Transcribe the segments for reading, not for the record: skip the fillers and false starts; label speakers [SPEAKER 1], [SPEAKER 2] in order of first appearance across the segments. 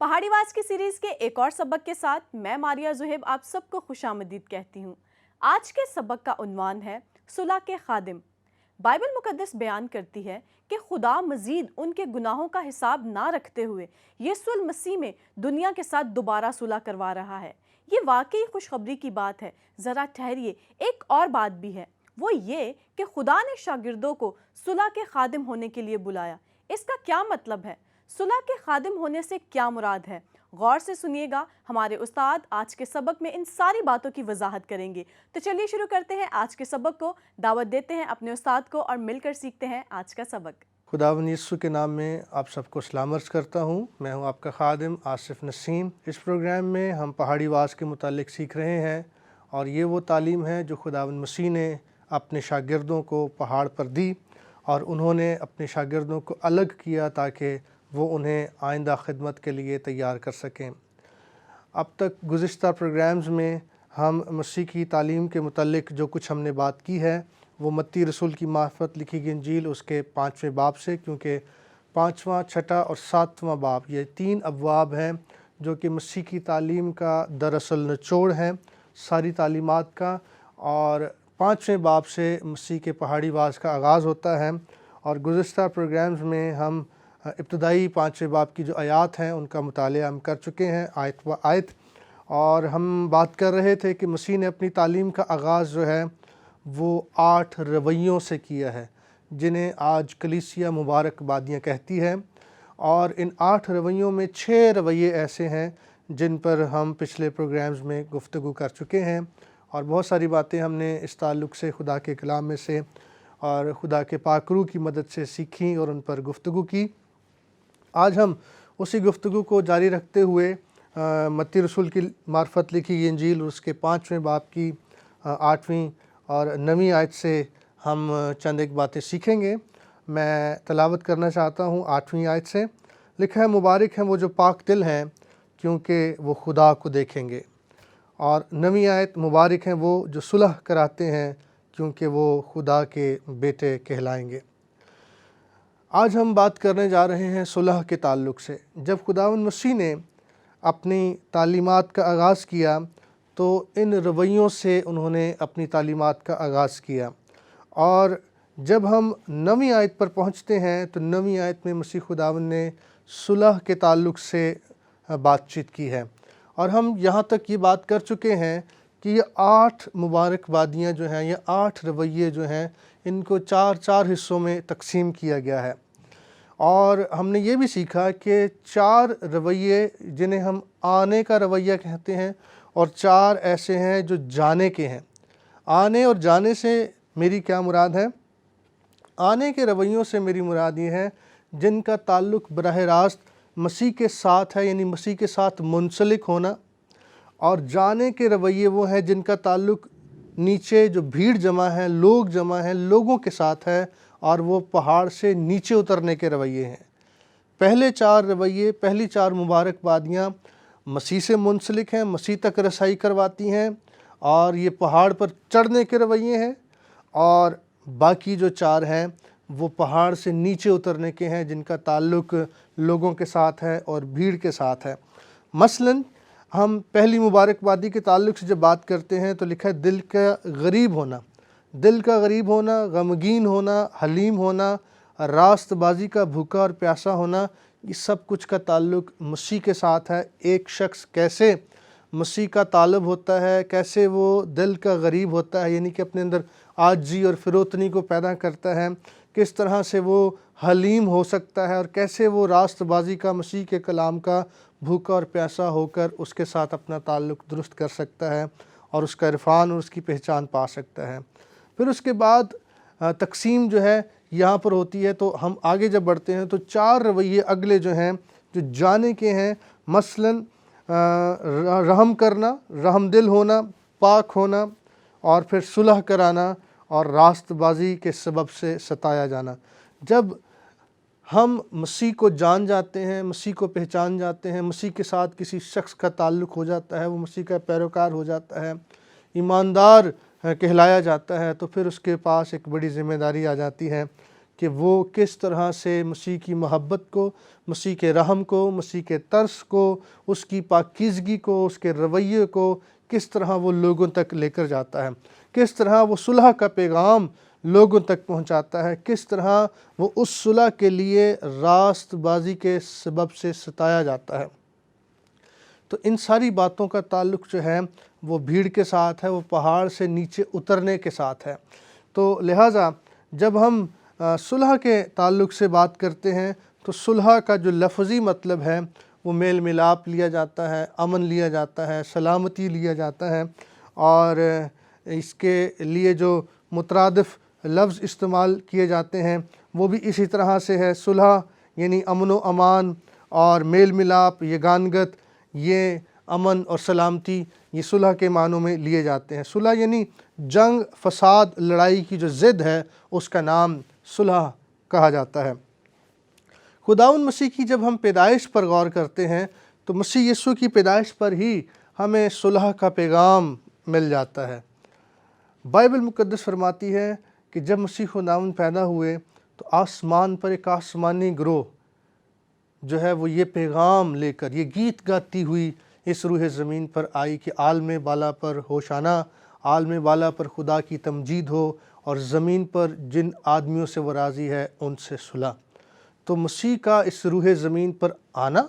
[SPEAKER 1] پہاڑی واز کی سیریز کے ایک اور سبق کے ساتھ میں ماریہ زہیب آپ سب کو خوش آمدید کہتی ہوں۔ آج کے سبق کا عنوان ہے صلح کے خادم۔ بائبل مقدس بیان کرتی ہے کہ خدا مزید ان کے گناہوں کا حساب نہ رکھتے ہوئے یسوع المسیح میں دنیا کے ساتھ دوبارہ صلح کروا رہا ہے۔ یہ واقعی خوشخبری کی بات ہے۔ ذرا ٹھہریے، ایک اور بات بھی ہے، وہ یہ کہ خدا نے شاگردوں کو صلح کے خادم ہونے کے لیے بلایا۔ اس کا کیا مطلب ہے؟ صلح کے خادم ہونے سے کیا مراد ہے؟ غور سے سنیے گا، ہمارے استاد آج کے سبق میں ان ساری باتوں کی وضاحت کریں گے۔ تو چلیے شروع کرتے ہیں آج کے سبق کو، دعوت دیتے ہیں اپنے استاد کو اور مل کر سیکھتے ہیں آج کا سبق۔
[SPEAKER 2] خداوند یسوع کے نام میں آپ سب کو سلام عرض کرتا ہوں۔ میں ہوں آپ کا خادم آصف نسیم۔ اس پروگرام میں ہم پہاڑی واز کے متعلق سیکھ رہے ہیں، اور یہ وہ تعلیم ہے جو خداوند مسیح نے اپنے شاگردوں کو پہاڑ پر دی، اور انہوں نے اپنے شاگردوں کو الگ کیا تاکہ وہ انہیں آئندہ خدمت کے لیے تیار کر سکیں۔ اب تک گزشتہ پروگرامز میں ہم مسیح کی تعلیم کے متعلق جو کچھ ہم نے بات کی ہے وہ متی رسول کی معرفت لکھی گئی انجیل اس کے 5ویں باب سے، کیونکہ 5واں، 6واں اور 7واں باب یہ 3 ابواب ہیں جو کہ مسیح کی تعلیم کا دراصل نچوڑ ہیں، ساری تعلیمات کا، اور 5ویں باب سے مسیح کے پہاڑی واز کا آغاز ہوتا ہے۔ اور گزشتہ پروگرامز میں ہم ابتدائی 5ویں باب کی جو آیات ہیں ان کا مطالعہ ہم کر چکے ہیں آیت و آیت، اور ہم بات کر رہے تھے کہ مسیح نے اپنی تعلیم کا آغاز جو ہے وہ 8 رویوں سے کیا ہے، جنہیں آج کلیسیا مبارک بادیاں کہتی ہے، اور ان 8 رویوں میں 6 رویے ایسے ہیں جن پر ہم پچھلے پروگرامز میں گفتگو کر چکے ہیں، اور بہت ساری باتیں ہم نے اس تعلق سے خدا کے کلام میں سے اور خدا کے پاک روح کی مدد سے سیکھیں اور ان پر گفتگو کی۔ آج ہم اسی گفتگو کو جاری رکھتے ہوئے متی رسول کی معرفت لکھی گئی انجیل اس کے 5ویں باب کی 8ویں اور 9ویں آیت سے ہم چند ایک باتیں سیکھیں گے۔ میں تلاوت کرنا چاہتا ہوں 8ویں آیت سے۔ لکھا ہے، مبارک ہیں وہ جو پاک دل ہیں کیونکہ وہ خدا کو دیکھیں گے۔ اور 9ویں آیت، مبارک ہیں وہ جو صلح کراتے ہیں کیونکہ وہ خدا کے بیٹے کہلائیں گے۔ آج ہم بات کرنے جا رہے ہیں صلح کے تعلق سے۔ جب خداوند مسیح نے اپنی تعلیمات کا آغاز کیا تو ان رویوں سے انہوں نے اپنی تعلیمات کا آغاز کیا، اور جب ہم 9ویں آیت پر پہنچتے ہیں تو 9ویں آیت میں مسیح خداوند نے صلح کے تعلق سے بات چیت کی ہے، اور ہم یہاں تک یہ بات کر چکے ہیں کہ یہ 8 مبارک بادیاں جو ہیں، یہ 8 رویے جو ہیں، ان کو 4 حصوں میں تقسیم کیا گیا ہے۔ اور ہم نے یہ بھی سیکھا کہ 4 رویے جنہیں ہم آنے کا رویہ کہتے ہیں، اور 4 ایسے ہیں جو جانے کے ہیں۔ آنے اور جانے سے میری کیا مراد ہے؟ آنے کے رویوں سے میری مراد یہ ہے جن کا تعلق براہ راست مسیح کے ساتھ ہے، یعنی مسیح کے ساتھ منسلک ہونا، اور جانے کے رویے وہ ہیں جن کا تعلق نیچے جو بھیڑ جمع ہے، لوگ جمع ہیں، لوگوں کے ساتھ ہے، اور وہ پہاڑ سے نیچے اترنے کے رویے ہیں۔ پہلے 4 رویے، پہلی 4 مبارک بادیاں مسیح سے منسلک ہیں، مسیح تک رسائی کرواتی ہیں، اور یہ پہاڑ پر چڑھنے کے رویے ہیں، اور باقی جو 4 ہیں وہ پہاڑ سے نیچے اترنے کے ہیں جن کا تعلق لوگوں کے ساتھ ہے اور بھیڑ کے ساتھ ہے۔ مثلاً ہم پہلی مبارک بادی کے تعلق سے جب بات کرتے ہیں تو لکھا ہے دل کا غریب ہونا۔ دل کا غریب ہونا، غمگین ہونا، حلیم ہونا، راست بازی کا بھوکا اور پیاسا ہونا، یہ سب کچھ کا تعلق مسیح کے ساتھ ہے۔ ایک شخص کیسے مسیح کا طالب ہوتا ہے، کیسے وہ دل کا غریب ہوتا ہے، یعنی کہ اپنے اندر عاجزی اور فروتنی کو پیدا کرتا ہے، کس طرح سے وہ حلیم ہو سکتا ہے، اور کیسے وہ راست بازی کا، مسیح کے کلام کا بھوکا اور پیاسا ہو کر اس کے ساتھ اپنا تعلق درست کر سکتا ہے اور اس کا عرفان اور اس کی پہچان پا سکتا ہے۔ پھر اس کے بعد تقسیم جو ہے یہاں پر ہوتی ہے، تو ہم آگے جب بڑھتے ہیں تو 4 رویے اگلے جو ہیں جو جانے کے ہیں، مثلاً رحم کرنا، رحم دل ہونا، پاک ہونا، اور پھر صلح کرانا، اور راست بازی کے سبب سے ستایا جانا۔ جب ہم مسیح کو جان جاتے ہیں، مسیح کو پہچان جاتے ہیں، مسیح کے ساتھ کسی شخص کا تعلق ہو جاتا ہے، وہ مسیح کا پیروکار ہو جاتا ہے، ایماندار کہلایا جاتا ہے، تو پھر اس کے پاس ایک بڑی ذمہ داری آ جاتی ہے کہ وہ کس طرح سے مسیح کی محبت کو، مسیح کے رحم کو، مسیح کے ترس کو، اس کی پاکیزگی کو، اس کے رویے کو کس طرح وہ لوگوں تک لے کر جاتا ہے، کس طرح وہ صلح کا پیغام لوگوں تک پہنچاتا ہے، کس طرح وہ اس صلح کے لیے راست بازی کے سبب سے ستایا جاتا ہے۔ تو ان ساری باتوں کا تعلق جو ہے وہ بھیڑ کے ساتھ ہے، وہ پہاڑ سے نیچے اترنے کے ساتھ ہے۔ تو لہٰذا جب ہم صلح کے تعلق سے بات کرتے ہیں تو صلح کا جو لفظی مطلب ہے وہ میل ملاپ لیا جاتا ہے، امن لیا جاتا ہے، سلامتی لیا جاتا ہے، اور اس کے لیے جو مترادف لفظ استعمال کیے جاتے ہیں وہ بھی اسی طرح سے ہے۔ صلح یعنی امن و امان اور میل ملاپ، یگانگت، یہ امن اور سلامتی یہ صلح کے معنوں میں لیے جاتے ہیں۔ صلح یعنی جنگ، فساد، لڑائی کی جو ضد ہے اس کا نام صلح کہا جاتا ہے۔ خداوند مسیح کی جب ہم پیدائش پر غور کرتے ہیں تو مسیح یسوع کی پیدائش پر ہی ہمیں صلح کا پیغام مل جاتا ہے۔ بائبل مقدس فرماتی ہے کہ جب مسیح خداوند پیدا ہوئے تو آسمان پر ایک آسمانی گروہ جو ہے وہ یہ پیغام لے کر، یہ گیت گاتی ہوئی اس روح زمین پر آئی کہ عالم بالا پر ہوشانہ، عالم بالا پر خدا کی تمجید ہو، اور زمین پر جن آدمیوں سے وہ راضی ہے ان سے صلح۔ تو مسیح کا اس روح زمین پر آنا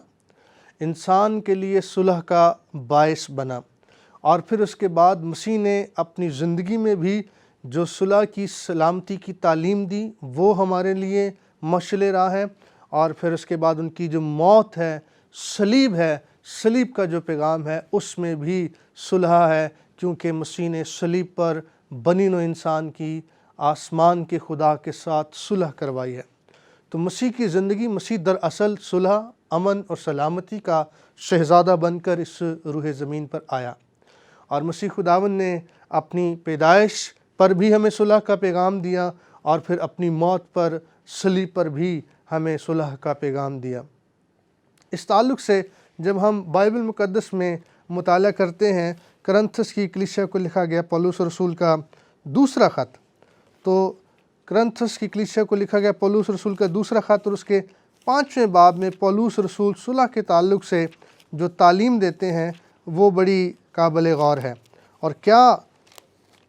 [SPEAKER 2] انسان کے لیے صلح کا باعث بنا، اور پھر اس کے بعد مسیح نے اپنی زندگی میں بھی جو صلح کی، سلامتی کی تعلیم دی وہ ہمارے لیے مشعل راہ ہے، اور پھر اس کے بعد ان کی جو موت ہے، صلیب ہے، صلیب کا جو پیغام ہے اس میں بھی صلح ہے، کیونکہ مسیح نے صلیب پر بنی نوع انسان کی آسمان کے خدا کے ساتھ صلح کروائی ہے۔ تو مسیح کی زندگی، مسیح دراصل صلح، امن اور سلامتی کا شہزادہ بن کر اس روح زمین پر آیا، اور مسیح خداوند نے اپنی پیدائش پر بھی ہمیں صلح کا پیغام دیا، اور پھر اپنی موت پر، صلیب پر بھی ہمیں صلح کا پیغام دیا۔ اس تعلق سے جب ہم بائبل مقدس میں مطالعہ کرتے ہیں، کرنتھس کی کلیسیا کو لکھا گیا پولس رسول کا دوسرا خط، تو کرنتھس کی کلیسیا کو لکھا گیا پولس رسول کا دوسرا خط، اور اس کے 5ویں باب میں پولس رسول صلح کے تعلق سے جو تعلیم دیتے ہیں وہ بڑی قابل غور ہے۔ اور کیا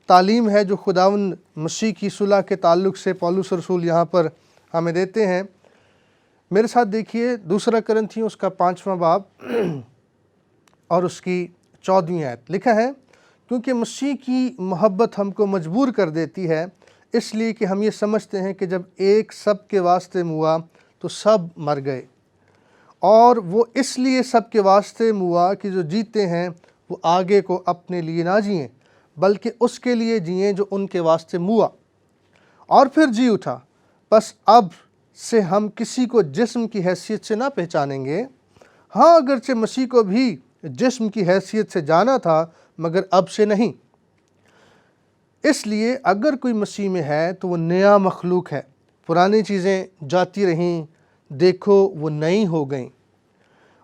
[SPEAKER 2] تعلیم ہے جو خداوند مسیح کی صلح کے تعلق سے پولس رسول یہاں پر ہمیں دیتے ہیں؟ میرے ساتھ دیکھیے دوسرا کرنتھیوں اس کا 5واں باب اور اس کی 14ویں آیت، لکھا ہے، کیونکہ مسیح کی محبت ہم کو مجبور کر دیتی ہے، اس لیے کہ ہم یہ سمجھتے ہیں کہ جب ایک سب کے واسطے ہوا تو سب مر گئے، اور وہ اس لیے سب کے واسطے ہوا کہ جو جیتے ہیں وہ آگے کو اپنے لیے نہ جئیں بلکہ اس کے لیے جئیں جو ان کے واسطے ہوا اور پھر جی اٹھا۔ بس اب سے ہم کسی کو جسم کی حیثیت سے نہ پہچانیں گے، ہاں اگرچہ مسیح کو بھی جسم کی حیثیت سے جانا تھا مگر اب سے نہیں۔ اس لیے اگر کوئی مسیح میں ہے تو وہ نیا مخلوق ہے، پرانی چیزیں جاتی رہیں، دیکھو وہ نئی ہو گئیں،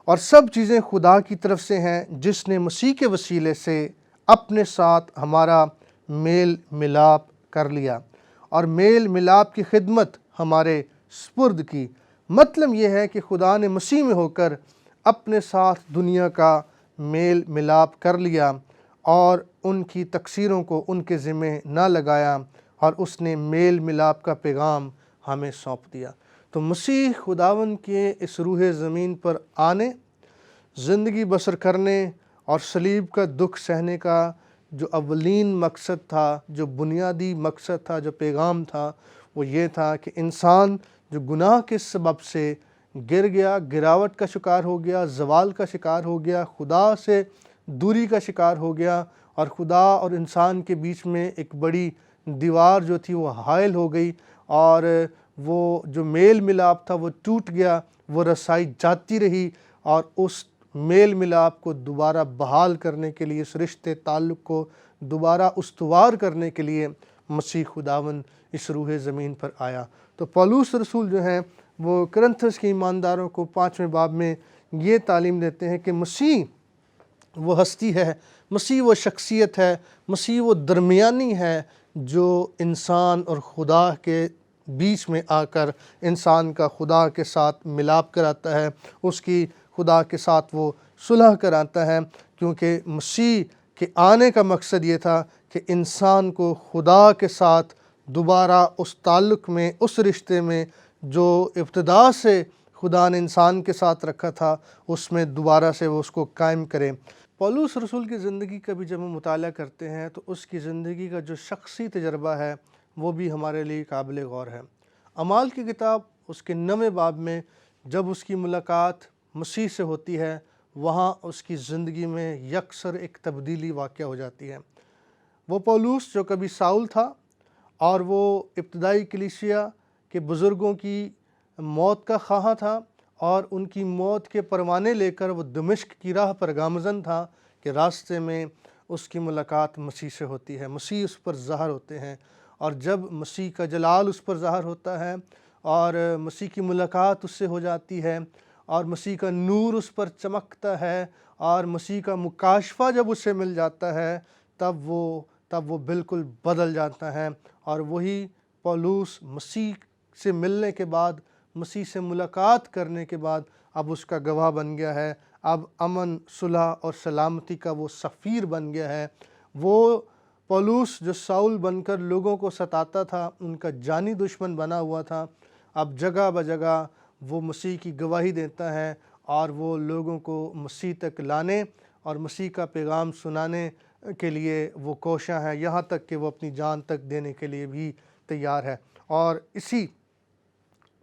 [SPEAKER 2] اور سب چیزیں خدا کی طرف سے ہیں جس نے مسیح کے وسیلے سے اپنے ساتھ ہمارا میل ملاپ کر لیا اور میل ملاپ کی خدمت ہمارے سپرد کی۔ مطلب یہ ہے کہ خدا نے مسیح میں ہو کر اپنے ساتھ دنیا کا میل ملاپ کر لیا اور ان کی تقصیروں کو ان کے ذمہ نہ لگایا، اور اس نے میل ملاپ کا پیغام ہمیں سونپ دیا۔ تو مسیح خداوند کے اس روح زمین پر آنے، زندگی بسر کرنے اور صلیب کا دکھ سہنے کا جو اولین مقصد تھا، جو بنیادی مقصد تھا، جو پیغام تھا، وہ یہ تھا کہ انسان جو گناہ کے سبب سے گر گیا، گراوٹ کا شکار ہو گیا، زوال کا شکار ہو گیا، خدا سے دوری کا شکار ہو گیا، اور خدا اور انسان کے بیچ میں ایک بڑی دیوار جو تھی وہ حائل ہو گئی، اور وہ جو میل ملاپ تھا وہ ٹوٹ گیا، وہ رسائی جاتی رہی، اور اس میل ملاپ کو دوبارہ بحال کرنے کے لیے، اس رشتے تعلق کو دوبارہ استوار کرنے کے لیے مسیح خداوند اس روح زمین پر آیا۔ تو پولس رسول جو ہیں وہ کرنتھس کے ایمانداروں کو 5ویں باب میں یہ تعلیم دیتے ہیں کہ مسیح وہ ہستی ہے، مسیح وہ شخصیت ہے، مسیح وہ درمیانی ہے جو انسان اور خدا کے بیچ میں آ کر انسان کا خدا کے ساتھ ملاپ کراتا ہے، اس کی خدا کے ساتھ وہ صلح کراتا ہے، کیونکہ مسیح کے آنے کا مقصد یہ تھا کہ انسان کو خدا کے ساتھ دوبارہ اس تعلق میں، اس رشتے میں جو ابتدا سے خدا نے انسان کے ساتھ رکھا تھا، اس میں دوبارہ سے وہ اس کو قائم کرے۔ پولس رسول کی زندگی کا بھی جب ہم مطالعہ کرتے ہیں تو اس کی زندگی کا جو شخصی تجربہ ہے وہ بھی ہمارے لیے قابل غور ہے۔ اعمال کی کتاب اس کے 9 باب میں جب اس کی ملاقات مسیح سے ہوتی ہے، وہاں اس کی زندگی میں یکسر ایک تبدیلی واقع ہو جاتی ہے۔ وہ پولس جو کبھی ساؤل تھا اور وہ ابتدائی کلیسیا کے بزرگوں کی موت کا خواہاں تھا اور ان کی موت کے پروانے لے کر وہ دمشق کی راہ پر گامزن تھا کہ راستے میں اس کی ملاقات مسیح سے ہوتی ہے، مسیح اس پر ظاہر ہوتے ہیں، اور جب مسیح کا جلال اس پر ظاہر ہوتا ہے اور مسیح کی ملاقات اس سے ہو جاتی ہے اور مسیح کا نور اس پر چمکتا ہے اور مسیح کا مکاشفہ جب اسے مل جاتا ہے، تب وہ بالکل بدل جاتا ہے، اور وہی پولس مسیح سے ملنے کے بعد، مسیح سے ملاقات کرنے کے بعد اب اس کا گواہ بن گیا ہے، اب امن، صلح اور سلامتی کا وہ سفیر بن گیا ہے۔ وہ پولس جو ساؤل بن کر لوگوں کو ستاتا تھا، ان کا جانی دشمن بنا ہوا تھا، اب جگہ بجگہ وہ مسیح کی گواہی دیتا ہے اور وہ لوگوں کو مسیح تک لانے اور مسیح کا پیغام سنانے کے لیے وہ کوشاں ہے، یہاں تک کہ وہ اپنی جان تک دینے کے لیے بھی تیار ہے۔ اور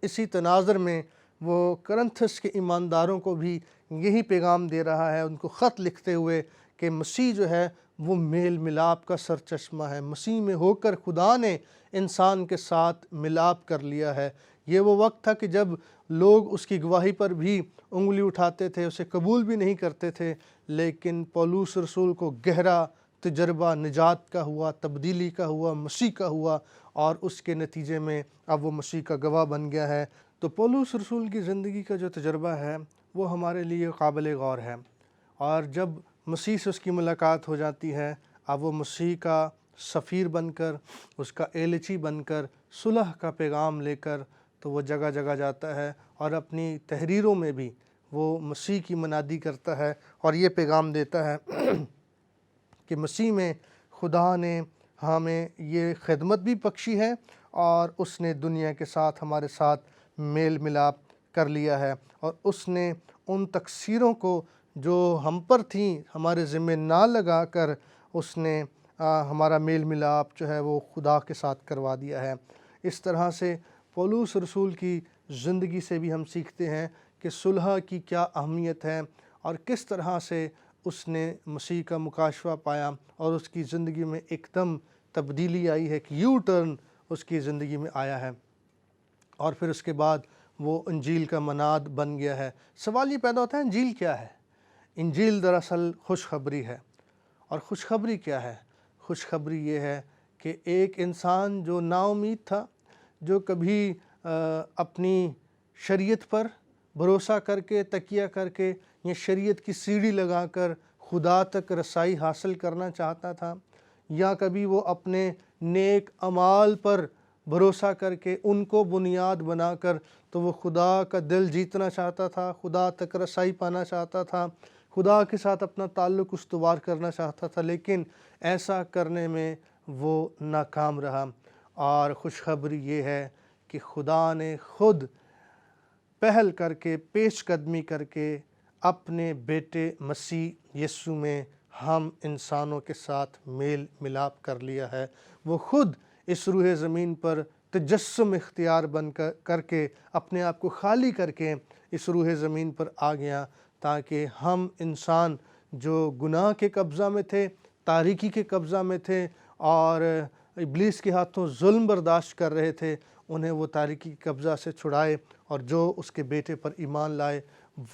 [SPEAKER 2] اسی تناظر میں وہ کرنتھس کے ایمانداروں کو بھی یہی پیغام دے رہا ہے، ان کو خط لکھتے ہوئے کہ مسیح جو ہے وہ میل ملاپ کا سرچشمہ ہے، مسیح میں ہو کر خدا نے انسان کے ساتھ ملاپ کر لیا ہے۔ یہ وہ وقت تھا کہ جب لوگ اس کی گواہی پر بھی انگلی اٹھاتے تھے، اسے قبول بھی نہیں کرتے تھے، لیکن پولس رسول کو گہرا تجربہ نجات کا ہوا، تبدیلی کا ہوا، مسیح کا ہوا، اور اس کے نتیجے میں اب وہ مسیح کا گواہ بن گیا ہے۔ تو پولس رسول کی زندگی کا جو تجربہ ہے وہ ہمارے لیے قابل غور ہے، اور جب مسیح سے اس کی ملاقات ہو جاتی ہے، اب وہ مسیح کا سفیر بن کر، اس کا ایلچی بن کر، صلح کا پیغام لے کر تو وہ جگہ جگہ جاتا ہے اور اپنی تحریروں میں بھی وہ مسیح کی منادی کرتا ہے اور یہ پیغام دیتا ہے کہ مسیح میں خدا نے ہمیں یہ خدمت بھی بخشی ہے اور اس نے دنیا کے ساتھ ہمارے ساتھ میل ملاپ کر لیا ہے، اور اس نے ان تقصیروں کو جو ہم پر تھیں ہمارے ذمہ نہ لگا کر اس نے ہمارا میل ملاپ جو ہے وہ خدا کے ساتھ کروا دیا ہے۔ اس طرح سے پولس رسول کی زندگی سے بھی ہم سیکھتے ہیں کہ صلح کی کیا اہمیت ہے اور کس طرح سے اس نے مسیح کا مکاشفہ پایا اور اس کی زندگی میں ایک دم تبدیلی آئی ہے، کہ یو ٹرن اس کی زندگی میں آیا ہے، اور پھر اس کے بعد وہ انجیل کا مناد بن گیا ہے۔ سوال یہ پیدا ہوتا ہے انجیل کیا ہے؟ انجیل دراصل خوشخبری ہے، اور خوشخبری کیا ہے؟ خوشخبری یہ ہے کہ ایک انسان جو نا امید تھا، جو کبھی اپنی شریعت پر بھروسہ کر کے، تکیہ کر کے، یا شریعت کی سیڑھی لگا کر خدا تک رسائی حاصل کرنا چاہتا تھا، یا کبھی وہ اپنے نیک اعمال پر بھروسہ کر کے ان کو بنیاد بنا کر تو وہ خدا کا دل جیتنا چاہتا تھا، خدا تک رسائی پانا چاہتا تھا، خدا کے ساتھ اپنا تعلق استوار کرنا چاہتا تھا، لیکن ایسا کرنے میں وہ ناکام رہا۔ اور خوشخبری یہ ہے کہ خدا نے خود پہل کر کے، پیش قدمی کر کے اپنے بیٹے مسیح یسوع میں ہم انسانوں کے ساتھ میل ملاپ کر لیا ہے۔ وہ خود اس روح زمین پر تجسم اختیار بن کر کے اپنے آپ کو خالی کر کے اس روح زمین پر آ گیا، تاکہ ہم انسان جو گناہ کے قبضہ میں تھے، تاریکی کے قبضہ میں تھے اور ابلیس کے ہاتھوں ظلم برداشت کر رہے تھے، انہیں وہ تاریکی کے قبضہ سے چھڑائے، اور جو اس کے بیٹے پر ایمان لائے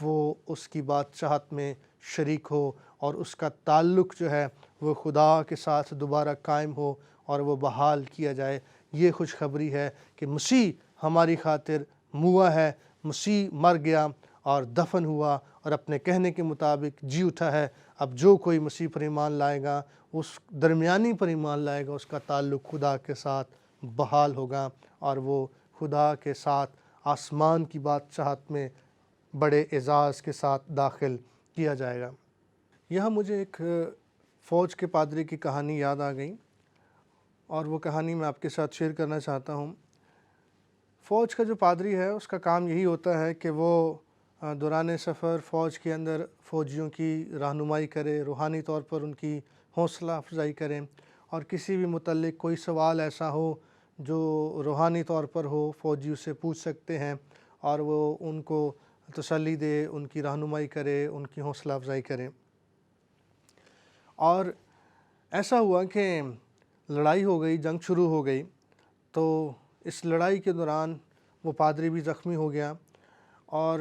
[SPEAKER 2] وہ اس کی بادشاہت میں شریک ہو اور اس کا تعلق جو ہے وہ خدا کے ساتھ دوبارہ قائم ہو اور وہ بحال کیا جائے۔ یہ خوشخبری ہے کہ مسیح ہماری خاطر موا ہے، مسیح مر گیا اور دفن ہوا اور اپنے کہنے کے مطابق جی اٹھا ہے۔ اب جو کوئی مسیح پر ایمان لائے گا، اس درمیانی پر ایمان لائے گا، اس کا تعلق خدا کے ساتھ بحال ہوگا اور وہ خدا کے ساتھ آسمان کی بادشاہت میں بڑے اعزاز کے ساتھ داخل کیا جائے گا۔ یہاں مجھے ایک فوج کے پادری کی کہانی یاد آ گئی، اور وہ کہانی میں آپ کے ساتھ شیئر کرنا چاہتا ہوں۔ فوج کا جو پادری ہے اس کا کام یہی ہوتا ہے کہ وہ دوران سفر فوج کے اندر فوجیوں کی رہنمائی کرے، روحانی طور پر ان کی حوصلہ افزائی کرے، اور کسی بھی متعلق کوئی سوال ایسا ہو جو روحانی طور پر ہو، فوجی اس سے پوچھ سکتے ہیں اور وہ ان کو تسلی دے، ان کی رہنمائی کرے، ان کی حوصلہ افزائی کرے۔ اور ایسا ہوا کہ لڑائی ہو گئی، جنگ شروع ہو گئی، تو اس لڑائی کے دوران وہ پادری بھی زخمی ہو گیا، اور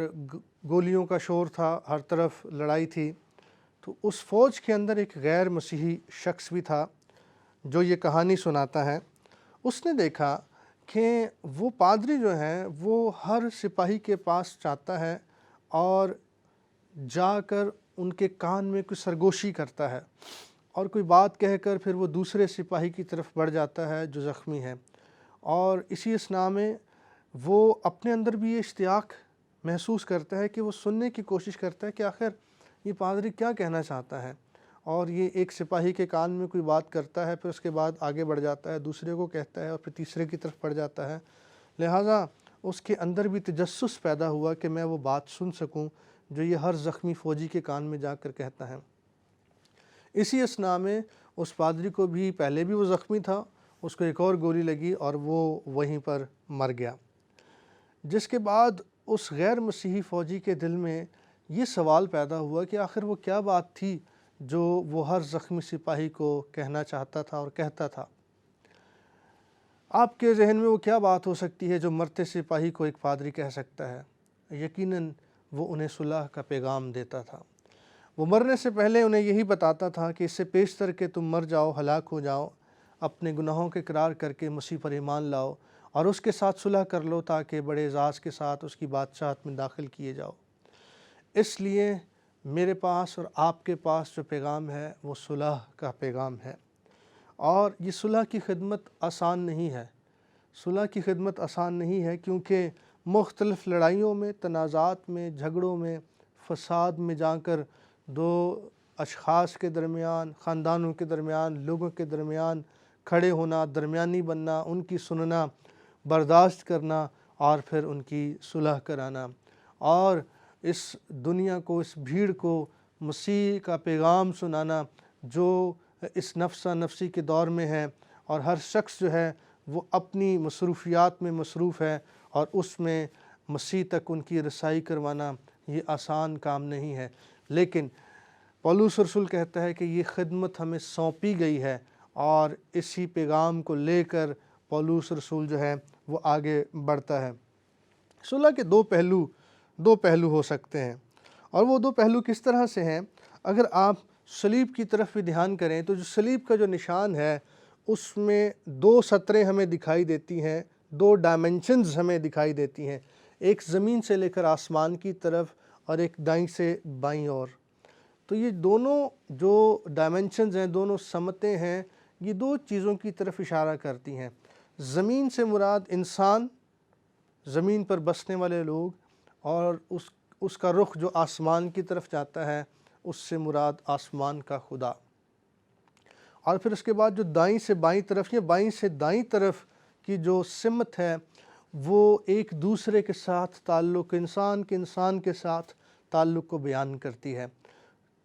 [SPEAKER 2] گولیوں کا شور تھا، ہر طرف لڑائی تھی۔ تو اس فوج کے اندر ایک غیر مسیحی شخص بھی تھا جو یہ کہانی سناتا ہے۔ اس نے دیکھا کہ وہ پادری جو ہے وہ ہر سپاہی کے پاس جاتا ہے اور جا کر ان کے کان میں کوئی سرگوشی کرتا ہے، اور کوئی بات کہہ کر پھر وہ دوسرے سپاہی کی طرف بڑھ جاتا ہے جو زخمی ہے، اور اسی اثناء میں وہ اپنے اندر بھی یہ اشتیاق محسوس کرتا ہے کہ وہ سننے کی کوشش کرتا ہے کہ آخر یہ پادری کیا کہنا چاہتا ہے، اور یہ ایک سپاہی کے کان میں کوئی بات کرتا ہے، پھر اس کے بعد آگے بڑھ جاتا ہے، دوسرے کو کہتا ہے، اور پھر تیسرے کی طرف بڑھ جاتا ہے۔ لہٰذا اس کے اندر بھی تجسس پیدا ہوا کہ میں وہ بات سن سکوں جو یہ ہر زخمی فوجی کے کان میں جا کر کہتا ہے۔ اسی اثناء میں اس پادری کو بھی، پہلے بھی وہ زخمی تھا، اس کو ایک اور گولی لگی اور وہ وہیں پر مر گیا، جس کے بعد اس غیر مسیحی فوجی کے دل میں یہ سوال پیدا ہوا کہ آخر وہ کیا بات تھی جو وہ ہر زخمی سپاہی کو کہنا چاہتا تھا اور کہتا تھا۔ آپ کے ذہن میں وہ کیا بات ہو سکتی ہے جو مرتے سپاہی کو ایک پادری کہہ سکتا ہے؟ یقیناً وہ انہیں صلح کا پیغام دیتا تھا۔ وہ مرنے سے پہلے انہیں یہی بتاتا تھا کہ اس سے پیشتر کہ تم مر جاؤ، ہلاک ہو جاؤ، اپنے گناہوں کے اقرار کر کے مسیح پر ایمان لاؤ اور اس کے ساتھ صلح کر لو تاکہ بڑے اعزاز کے ساتھ اس کی بادشاہت میں داخل کیے جاؤ۔ اس لیے میرے پاس اور آپ کے پاس جو پیغام ہے وہ صلح کا پیغام ہے، اور یہ صلح کی خدمت آسان نہیں ہے۔ صلح کی خدمت آسان نہیں ہے کیونکہ مختلف لڑائیوں میں، تنازعات میں، جھگڑوں میں، فساد میں جا کر دو اشخاص کے درمیان، خاندانوں کے درمیان، لوگوں کے درمیان کھڑے ہونا، درمیانی بننا، ان کی سننا، برداشت کرنا اور پھر ان کی صلح کرانا، اور اس دنیا کو، اس بھیڑ کو مسیح کا پیغام سنانا جو اس نفسا نفسی کے دور میں ہے، اور ہر شخص جو ہے وہ اپنی مصروفیات میں مصروف ہے، اور اس میں مسیح تک ان کی رسائی کروانا یہ آسان کام نہیں ہے۔ لیکن پولس رسول کہتا ہے کہ یہ خدمت ہمیں سونپی گئی ہے، اور اسی پیغام کو لے کر پولس رسول جو ہے وہ آگے بڑھتا ہے۔ صلح کے دو پہلو ہو سکتے ہیں، اور وہ دو پہلو کس طرح سے ہیں؟ اگر آپ صلیب کی طرف بھی دھیان کریں تو جو صلیب کا جو نشان ہے اس میں دو سطریں ہمیں دکھائی دیتی ہیں، دو ڈائمنشنز ہمیں دکھائی دیتی ہیں، ایک زمین سے لے کر آسمان کی طرف اور ایک دائیں سے بائیں اور۔ تو یہ دونوں جو ڈائمنشنز ہیں، دونوں سمتیں ہیں، یہ دو چیزوں کی طرف اشارہ کرتی ہیں۔ زمین سے مراد انسان، زمین پر بسنے والے لوگ، اور اس کا رخ جو آسمان کی طرف جاتا ہے اس سے مراد آسمان کا خدا۔ اور پھر اس کے بعد جو دائیں سے بائیں طرف یا بائیں سے دائیں طرف کی جو سمت ہے وہ ایک دوسرے کے ساتھ تعلق، انسان کے ساتھ تعلق کو بیان کرتی ہے۔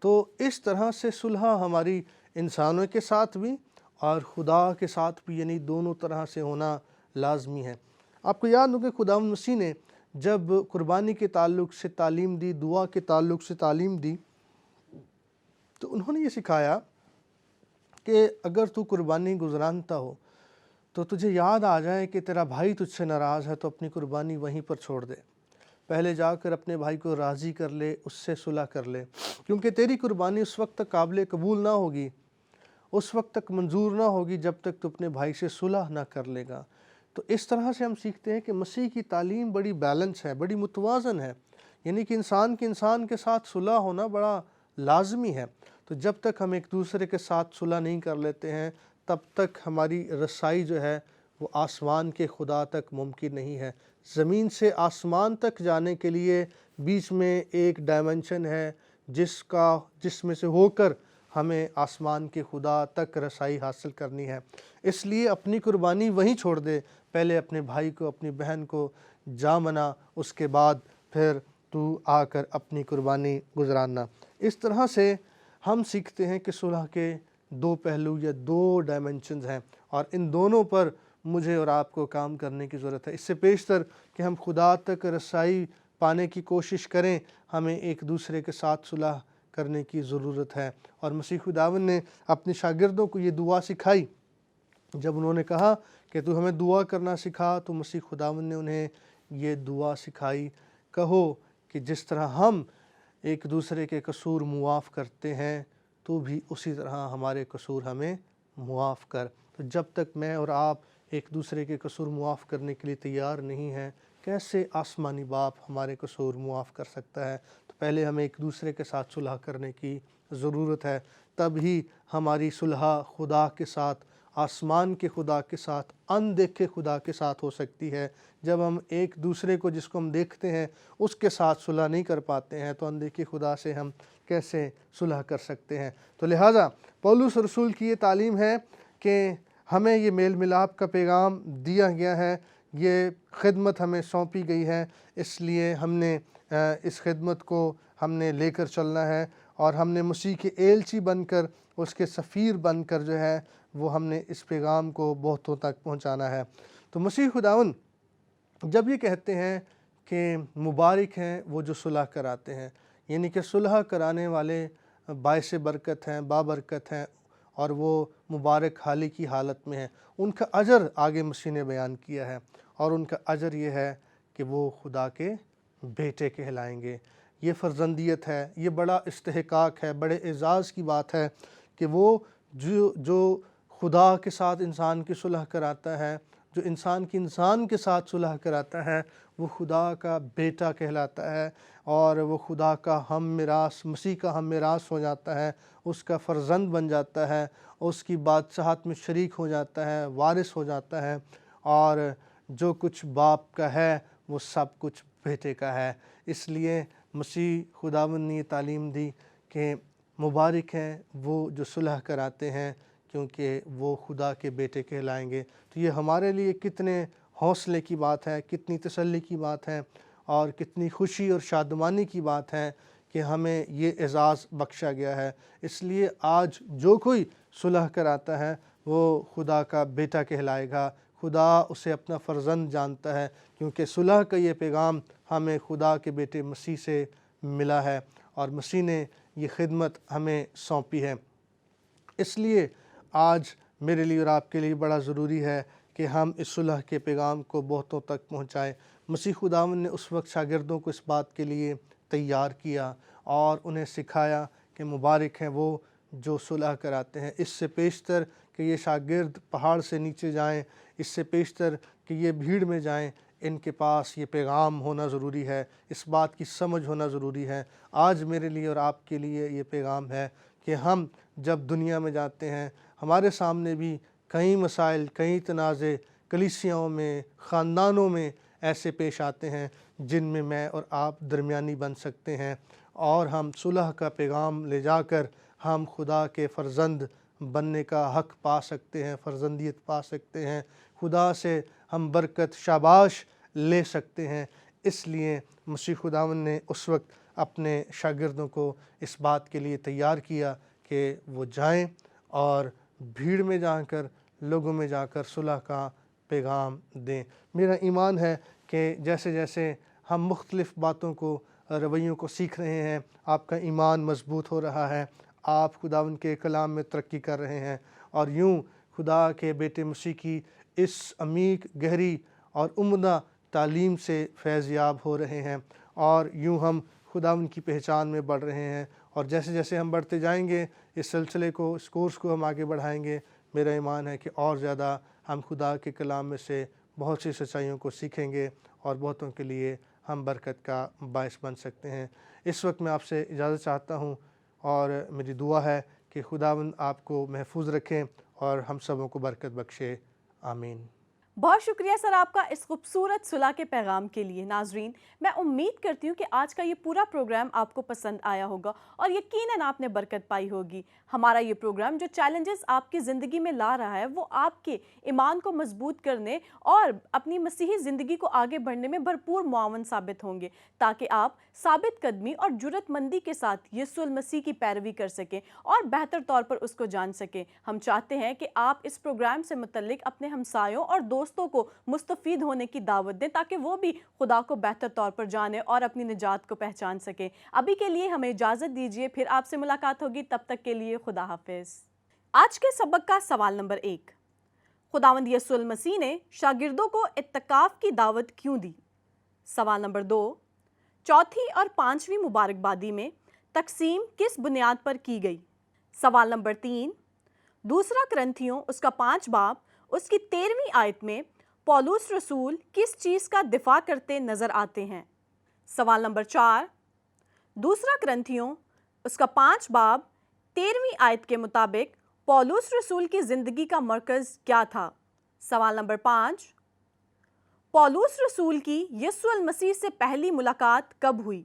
[SPEAKER 2] تو اس طرح سے صلح ہماری انسانوں کے ساتھ بھی اور خدا کے ساتھ بھی، یعنی دونوں طرح سے ہونا لازمی ہے۔ آپ کو یاد ہو کہ خداوند مسیح نے جب قربانی کے تعلق سے تعلیم دی، دعا کے تعلق سے تعلیم دی، تو انہوں نے یہ سکھایا کہ اگر تو قربانی گزرانتا ہو تو تجھے یاد آ جائے کہ تیرا بھائی تجھ سے ناراض ہے تو اپنی قربانی وہیں پر چھوڑ دے، پہلے جا کر اپنے بھائی کو راضی کر لے، اس سے صلح کر لے، کیونکہ تیری قربانی اس وقت تک قابل قبول نہ ہوگی، اس وقت تک منظور نہ ہوگی جب تک تو اپنے بھائی سے صلح نہ کر لے گا۔ تو اس طرح سے ہم سیکھتے ہیں کہ مسیح کی تعلیم بڑی بیلنس ہے، بڑی متوازن ہے، یعنی کہ انسان کے ساتھ صلح ہونا بڑا لازمی ہے۔ تو جب تک ہم ایک دوسرے کے ساتھ صلح نہیں کر لیتے ہیں تب تک ہماری رسائی جو ہے وہ آسمان کے خدا تک ممکن نہیں ہے۔ زمین سے آسمان تک جانے کے لیے بیچ میں ایک ڈائمنشن ہے جس میں سے ہو کر ہمیں آسمان کے خدا تک رسائی حاصل کرنی ہے۔ اس لیے اپنی قربانی وہیں چھوڑ دے، پہلے اپنے بھائی کو، اپنی بہن کو جا منا، اس کے بعد پھر تو آ کر اپنی قربانی گزارنا۔ اس طرح سے ہم سیکھتے ہیں کہ صلح کے دو پہلو یا دو ڈائمنشنز ہیں، اور ان دونوں پر مجھے اور آپ کو کام کرنے کی ضرورت ہے۔ اس سے پیشتر کہ ہم خدا تک رسائی پانے کی کوشش کریں، ہمیں ایک دوسرے کے ساتھ صلح کرنے کی ضرورت ہے۔ اور مسیح خداوند نے اپنے شاگردوں کو یہ دعا سکھائی۔ جب انہوں نے کہا کہ تو ہمیں دعا کرنا سکھا، تو مسیح خداوند نے انہیں یہ دعا سکھائی، کہو کہ جس طرح ہم ایک دوسرے کے قصور معاف کرتے ہیں، تو بھی اسی طرح ہمارے قصور ہمیں معاف کر۔ تو جب تک میں اور آپ ایک دوسرے کے قصور معاف کرنے کے لیے تیار نہیں ہیں، کیسے آسمانی باپ ہمارے قصور معاف کر سکتا ہے؟ تو پہلے ہمیں ایک دوسرے کے ساتھ صلح کرنے کی ضرورت ہے، تب ہی ہماری صلح خدا کے ساتھ، آسمان کے خدا کے ساتھ، اندیکھے خدا کے ساتھ ہو سکتی ہے۔ جب ہم ایک دوسرے کو جس کو ہم دیکھتے ہیں اس کے ساتھ صلح نہیں کر پاتے ہیں، تو اندیکھے خدا سے ہم کیسے صلح کر سکتے ہیں؟ تو لہٰذا پولس رسول کی یہ تعلیم ہے کہ ہمیں یہ میل ملاپ کا پیغام دیا گیا ہے، یہ خدمت ہمیں سونپی گئی ہے، اس لیے ہم نے اس خدمت کو ہم نے لے کر چلنا ہے، اور ہم نے مسیح کے ایلچی بن کر، اس کے سفیر بن کر جو ہے وہ ہم نے اس پیغام کو بہتوں تک پہنچانا ہے۔ تو مسیح خداوند جب یہ کہتے ہیں کہ مبارک ہیں وہ جو صلح کراتے ہیں، یعنی کہ صلح کرانے والے باعث برکت ہیں، بابرکت ہیں، اور وہ مبارک حالی کی حالت میں ہیں، ان کا اجر آگے مسیح نے بیان کیا ہے، اور ان کا اجر یہ ہے کہ وہ خدا کے بیٹے کہلائیں گے۔ یہ فرزندیت ہے، یہ بڑا استحقاق ہے، بڑے اعزاز کی بات ہے کہ وہ جو خدا کے ساتھ انسان کی صلح کراتا ہے، جو انسان کی انسان کے ساتھ صلح کراتا ہے، وہ خدا کا بیٹا کہلاتا ہے، اور وہ خدا کا ہم میراث، مسیح کا ہم میراث ہو جاتا ہے، اس کا فرزند بن جاتا ہے، اس کی بادشاہت میں شریک ہو جاتا ہے، وارث ہو جاتا ہے، اور جو کچھ باپ کا ہے وہ سب کچھ بیٹے کا ہے۔ اس لیے مسیح خداوند نے یہ تعلیم دی کہ مبارک ہیں وہ جو صلح کراتے ہیں، کیونکہ وہ خدا کے بیٹے کہلائیں گے۔ تو یہ ہمارے لیے کتنے حوصلے کی بات ہے، کتنی تسلی کی بات ہے، اور کتنی خوشی اور شادمانی کی بات ہے کہ ہمیں یہ اعزاز بخشا گیا ہے۔ اس لیے آج جو کوئی صلح کراتا ہے وہ خدا کا بیٹا کہلائے گا، خدا اسے اپنا فرزند جانتا ہے، کیونکہ صلح کا یہ پیغام ہمیں خدا کے بیٹے مسیح سے ملا ہے، اور مسیح نے یہ خدمت ہمیں سونپی ہے۔ اس لیے آج میرے لیے اور آپ کے لیے بڑا ضروری ہے کہ ہم اس صلح کے پیغام کو بہتوں تک پہنچائیں۔ مسیح خداوند نے اس وقت شاگردوں کو اس بات کے لیے تیار کیا اور انہیں سکھایا کہ مبارک ہیں وہ جو صلح کراتے ہیں۔ اس سے پیشتر کہ یہ شاگرد پہاڑ سے نیچے جائیں، اس سے پیشتر کہ یہ بھیڑ میں جائیں، ان کے پاس یہ پیغام ہونا ضروری ہے، اس بات کی سمجھ ہونا ضروری ہے۔ آج میرے لیے اور آپ کے لیے یہ پیغام ہے کہ ہم جب دنیا میں جاتے ہیں، ہمارے سامنے بھی کئی مسائل، کئی تنازع کلیسیاؤں میں، خاندانوں میں ایسے پیش آتے ہیں جن میں اور آپ درمیانی بن سکتے ہیں، اور ہم صلح کا پیغام لے جا کر ہم خدا کے فرزند بننے کا حق پا سکتے ہیں، فرزندیت پا سکتے ہیں، خدا سے ہم برکت شاباش لے سکتے ہیں۔ اس لیے مسیح خداوند نے اس وقت اپنے شاگردوں کو اس بات کے لیے تیار کیا کہ وہ جائیں اور بھیڑ میں جا کر، لوگوں میں جا کر صلح کا پیغام دیں۔ میرا ایمان ہے کہ جیسے جیسے ہم مختلف باتوں کو، رویوں کو سیکھ رہے ہیں، آپ کا ایمان مضبوط ہو رہا ہے، آپ خداوند کے کلام میں ترقی کر رہے ہیں، اور یوں خدا کے بیٹے مسیح کی اس عمیق، گہری اور عمدہ تعلیم سے فیض یاب ہو رہے ہیں، اور یوں ہم خداوند کی پہچان میں بڑھ رہے ہیں۔ اور جیسے جیسے ہم بڑھتے جائیں گے، اس سلسلے کو، اس کورس کو ہم آگے بڑھائیں گے، میرا ایمان ہے کہ اور زیادہ ہم خدا کے کلام میں سے بہت سی سچائیوں کو سیکھیں گے، اور بہتوں کے لیے ہم برکت کا باعث بن سکتے ہیں۔ اس وقت میں آپ سے اجازت چاہتا ہوں، اور میری دعا ہے کہ خداوند آپ کو محفوظ رکھیں اور ہم سبوں کو برکت بخشے۔ آمین۔
[SPEAKER 1] بہت شکریہ سر آپ کا اس خوبصورت صلح کے پیغام کے لیے۔ ناظرین، میں امید کرتی ہوں کہ آج کا یہ پورا پروگرام آپ کو پسند آیا ہوگا اور یقیناً آپ نے برکت پائی ہوگی۔ ہمارا یہ پروگرام جو چیلنجز آپ کی زندگی میں لا رہا ہے وہ آپ کے ایمان کو مضبوط کرنے اور اپنی مسیحی زندگی کو آگے بڑھنے میں بھرپور معاون ثابت ہوں گے، تاکہ آپ ثابت قدمی اور جرأت مندی کے ساتھ یسوع المسیح کی پیروی کر سکیں اور بہتر طور پر اس کو جان سکیں۔ ہم چاہتے ہیں کہ آپ اس پروگرام سے متعلق اپنے ہمسایوں اور دوستوں کو مستفید ہونے کی دعوت دیں، تاکہ وہ بھی خدا کو بہتر طور پر جانیں اور اپنی نجات کو پہچان سکیں۔ ابھی کے لیے ہمیں اجازت دیجیے، پھر آپ سے ملاقات ہوگی، تب تک کے لیے خدا حافظ۔ آج کے سبق کا سوال نمبر 1، خداوند یسوع المسیح نے شاگردوں کو اعتکاف کی دعوت کیوں دی؟ سوال نمبر 2، چوتھی اور پانچویں مبارکبادی میں تقسیم کس بنیاد پر کی گئی؟ سوال نمبر 3، دوسرا کرنتھیوں اس کا 5 باب اس کی 13ویں آیت میں پولس رسول کس چیز کا دفاع کرتے نظر آتے ہیں؟ سوال نمبر 4، دوسرا کرنتھیوں اس کا 5 باب 13ویں آیت کے مطابق پولس رسول کی زندگی کا مرکز کیا تھا؟ سوال نمبر 5، پولس رسول کی یسوع المسیح سے پہلی ملاقات کب ہوئی؟